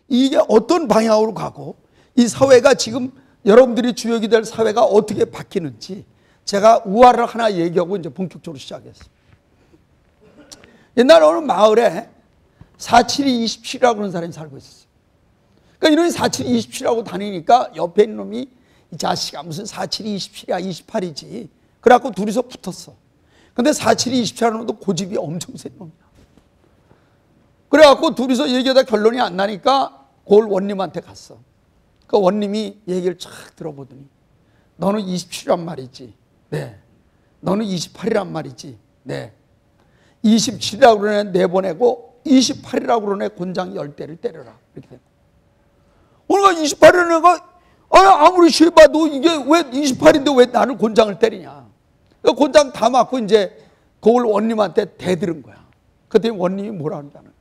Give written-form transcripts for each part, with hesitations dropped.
이게 어떤 방향으로 가고 이 사회가 지금 여러분들이 주역이 될 사회가 어떻게 바뀌는지 제가 우화를 하나 얘기하고 이제 본격적으로 시작했습니다. 옛날에 어느 마을에 4727이라고 하는 사람이 살고 있었어요. 그러니까 이놈이 4727하고 다니니까 옆에 있는 놈이 이 자식아 무슨 4727이야 28이지. 그래갖고 둘이서 붙었어. 근데 4727하는 놈도 고집이 엄청 센 놈이야. 그래갖고 둘이서 얘기하다 결론이 안 나니까 그걸 원님한테 갔어. 그 원님이 얘기를 쫙 들어보더니 너는 27이란 말이지. 네. 너는 28이란 말이지. 네. 27이라고 그러네 내보내고 28이라고 그러네 곤장 10대를 때려라. 이렇게 된 거야. 그러니까 28이라는 애가 아무리 쉬어봐도 이게 왜 28인데 왜 나를 곤장을 때리냐. 그러니까 곤장 다 맞고 이제 그걸 원님한테 대들은 거야. 그랬더니 원님이 뭐라 하냐면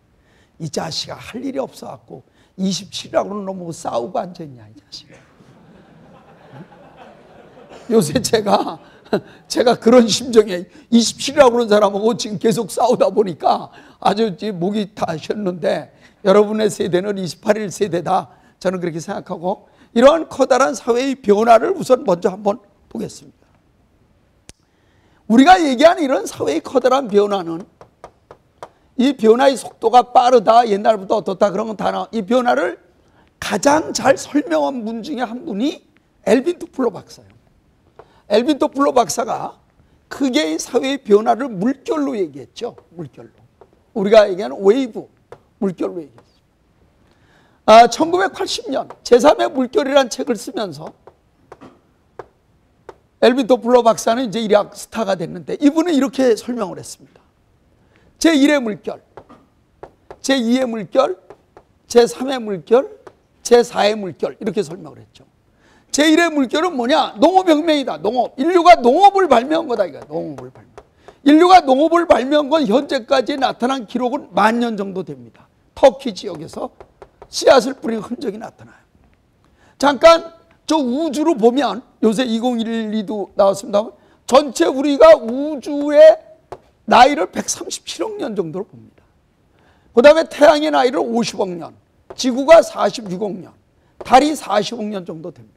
이 자식아 할 일이 없어갖고 27이라고는 너무 싸우고 앉아있냐 이 자식아. 요새 제가 그런 심정에 27이라고 그런 사람하고 지금 계속 싸우다 보니까 아주 목이 다 쉬었는데 여러분의 세대는 28일 세대다. 저는 그렇게 생각하고 이러한 커다란 사회의 변화를 우선 먼저 한번 보겠습니다. 우리가 얘기하는 이런 사회의 커다란 변화는 이 변화의 속도가 빠르다 옛날부터 어떻다 그런 건 다 나와. 이 변화를 가장 잘 설명한 분 중에 한 분이 엘빈 토플러 박사예요. 엘빈 토플러 박사가 크게 사회의 변화를 물결로 얘기했죠. 물결로. 우리가 얘기하는 웨이브, 물결로 얘기했어요. 1980년 제3의 물결이라는 책을 쓰면서 엘빈 토플러 박사는 이제 일약 스타가 됐는데 이분은 이렇게 설명을 했습니다. 제1의 물결, 제2의 물결, 제3의 물결, 제4의 물결 이렇게 설명을 했죠. 제1의 물결은 뭐냐? 농업혁명이다. 농업. 인류가 농업을 발명한 거다. 이거 농업을 발명. 인류가 농업을 발명한 건 현재까지 나타난 기록은 10,000년 정도 됩니다. 터키 지역에서 씨앗을 뿌린 흔적이 나타나요. 잠깐 저 우주로 보면 요새 2012도 나왔습니다. 전체 우리가 우주의 나이를 137억 년 정도로 봅니다. 그 다음에 태양의 나이를 50억 년, 지구가 46억 년, 달이 40억 년 정도 됩니다.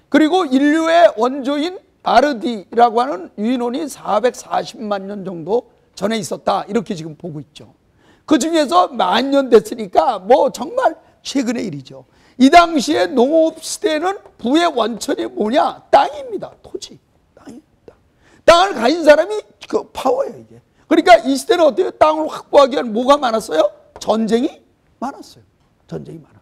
그리고 인류의 원조인 아르디라고 하는 유인원이 440만 년 정도 전에 있었다. 이렇게 지금 보고 있죠. 그 중에서 10,000년 됐으니까 뭐 정말 최근의 일이죠. 이 당시에 농업시대는 부의 원천이 뭐냐? 땅입니다. 토지. 땅입니다. 땅을 가진 사람이 그 파워예요, 이게. 그러니까 이 시대는 어때요? 땅을 확보하기 위한 뭐가 많았어요? 전쟁이 많았어요. 전쟁이 많았어요.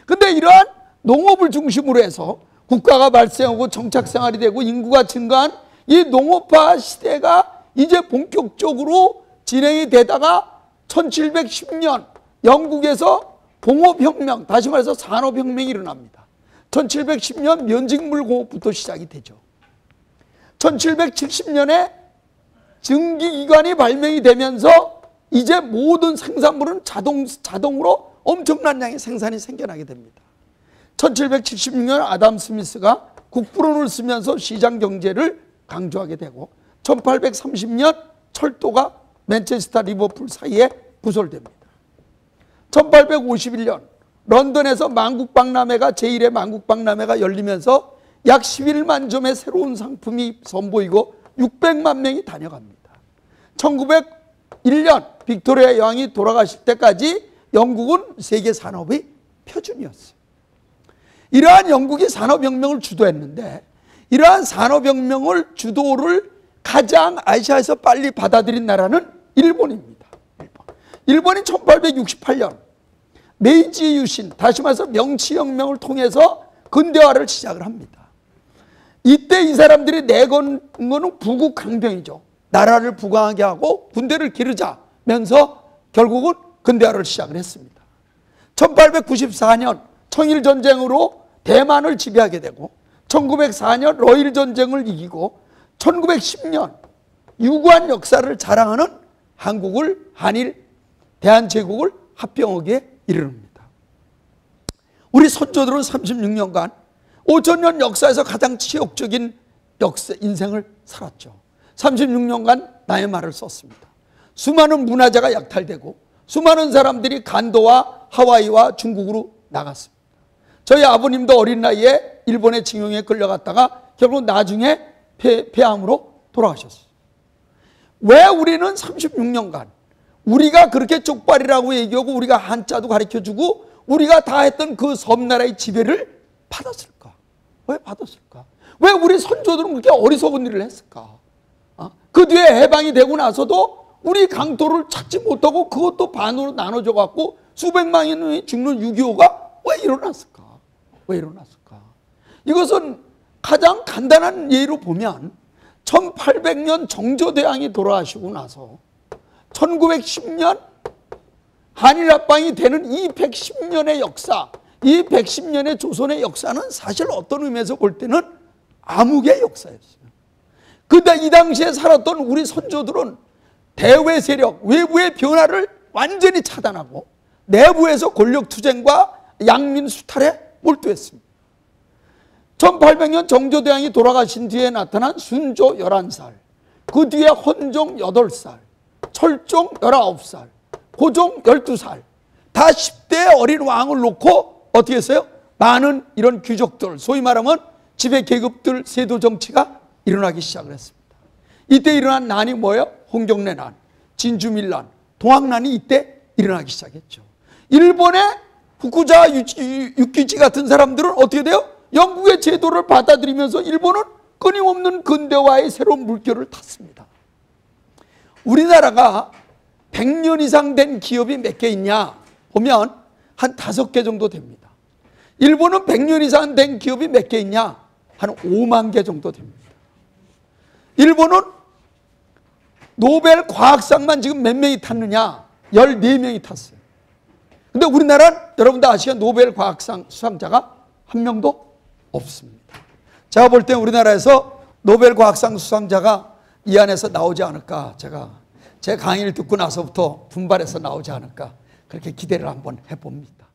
근데 이러한 농업을 중심으로 해서 국가가 발생하고 정착생활이 되고 인구가 증가한 이 농업화 시대가 이제 본격적으로 진행이 되다가 1710년 영국에서 공업혁명, 다시 말해서 산업혁명이 일어납니다. 1710년 면직물공업부터 시작이 되죠. 1770년에 증기기관이 발명이 되면서 이제 모든 생산물은 자동으로 엄청난 양의 생산이 생겨나게 됩니다. 1776년 아담 스미스가 국부론을 쓰면서 시장경제를 강조하게 되고 1830년 철도가 맨체스터 리버풀 사이에 부설됩니다. 1851년 런던에서 만국박람회가 제1회 만국박람회가 열리면서 약 11만 점의 새로운 상품이 선보이고 600만 명이 다녀갑니다. 1901년 빅토리아 여왕이 돌아가실 때까지 영국은 세계 산업의 표준이었어요. 이러한 영국이 산업혁명을 주도했는데 이러한 산업혁명을 주도를 가장 아시아에서 빨리 받아들인 나라는 일본입니다. 일본이 1868년 메이지 유신, 다시 말해서 명치혁명을 통해서 근대화를 시작을 합니다. 이때 이 사람들이 내건 거는 부국강병이죠. 나라를 부강하게 하고 군대를 기르자면서 결국은 근대화를 시작을 했습니다. 1894년 청일전쟁으로 대만을 지배하게 되고 1904년 러일전쟁을 이기고 1910년 유구한 역사를 자랑하는 한국을 한일 대한제국을 합병하기에 이르릅니다. 우리 선조들은 36년간 5,000년 역사에서 가장 치욕적인 인생을 살았죠. 36년간 나의 말을 썼습니다. 수많은 문화재가 약탈되고 수많은 사람들이 간도와 하와이와 중국으로 나갔습니다. 저희 아버님도 어린 나이에 일본의 징용에 끌려갔다가 결국 나중에 폐암으로 돌아가셨어요. 왜 우리는 36년간 우리가 그렇게 쪽발이라고 얘기하고 우리가 한자도 가르쳐주고 우리가 다 했던 그 섬나라의 지배를 받았을까? 왜 받았을까? 왜 우리 선조들은 그렇게 어리석은 일을 했을까? 그 뒤에 해방이 되고 나서도 우리 강토를 찾지 못하고 그것도 반으로 나눠져 갖고 수백만 명이 죽는 6.25가 왜 일어났을까? 왜 일어났을까? 이것은 가장 간단한 예로 보면 1800년 정조대왕이 돌아가시고 나서 1910년 한일합방이 되는 이 110년의 역사, 이 110년의 조선의 역사는 사실 어떤 의미에서 볼 때는 암흑의 역사였어요. 근데 이 당시에 살았던 우리 선조들은 대외 세력, 외부의 변화를 완전히 차단하고 내부에서 권력투쟁과 양민 수탈에 몰두했습니다. 1800년 정조대왕이 돌아가신 뒤에 나타난 순조 11살, 그 뒤에 헌종 8살, 철종 19살, 고종 12살, 다 10대의 어린 왕을 놓고 어떻게 했어요? 많은 이런 귀족들, 소위 말하면 지배계급들 세도 정치가 일어나기 시작을 했습니다. 이때 일어난 난이 뭐예요? 홍경래 난, 진주밀난, 동학난이 이때 일어나기 시작했죠. 일본의 후쿠자 유키지 같은 사람들은 어떻게 돼요? 영국의 제도를 받아들이면서 일본은 끊임없는 근대화의 새로운 물결을 탔습니다. 우리나라가 100년 이상 된 기업이 몇 개 있냐 보면 한 5개 정도 됩니다. 일본은 100년 이상 된 기업이 몇 개 있냐? 한 5만 개 정도 됩니다. 일본은 노벨 과학상만 지금 몇 명이 탔느냐? 14명이 탔어요. 근데 우리나라는 여러분도 아시죠? 노벨 과학상 수상자가 한 명도 없습니다. 제가 볼 때 우리나라에서 노벨 과학상 수상자가 이 안에서 나오지 않을까, 제가 제 강의를 듣고 나서부터 분발해서 나오지 않을까 그렇게 기대를 한번 해봅니다.